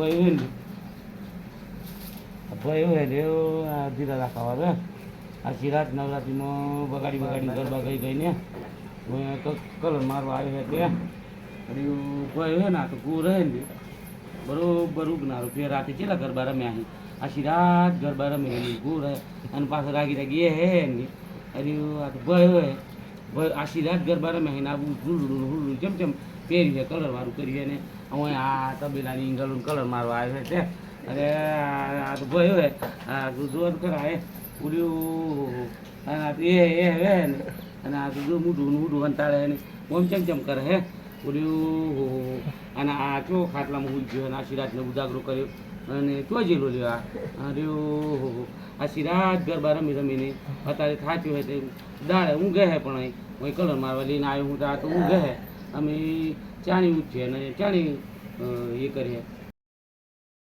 ભાઈ હોય ને ભાઈ હોય ને આ ધીરા રાખવા આવે આખી રાત નવરાત્રિમાં બગાડી ગરબા ગઈને કલર મારવા આવ્યો છે અને કોઈ હોય ને તો કું રહે ને બરોબર ઉગનારો તે રાતે કેટલા ગરબા રમ્યા છે આખી રાત ગરબા રમે કું રહે અને પાછળ રાગી એ હે ને અરે આ તો ભય હોય ભય આખી રાત ગરબા રમે ને આવું હુલું જેમ પહેરી છે કલર વાળું કરીએ ને હું આ તબેલાની ઇંગલું કલર મારવા આવે છે અરે આ તો ભય હોય આ જોર કરાય ઉડ્યું એ હે ને અને આ તો મોઢું અંતાળે ને ઓમ ચમ કરે હે ઉડ્યું અને આ ચો ખાટલામાં ઉજ્યો અને આખી રાતને ઉજાગરો કર્યો અને તો જેલો લ્યો અરે આખી રાત ગરબા રમીને અત્યારે થાચ્યું હોય તે દાડે ઊંઘે હે પણ અહીં કલર મારવા લઈને આવ્યો હું તો આ તો ઊંઘે હે અમે ચાણી ઉઠીએ અને ચાણી એ કરીએ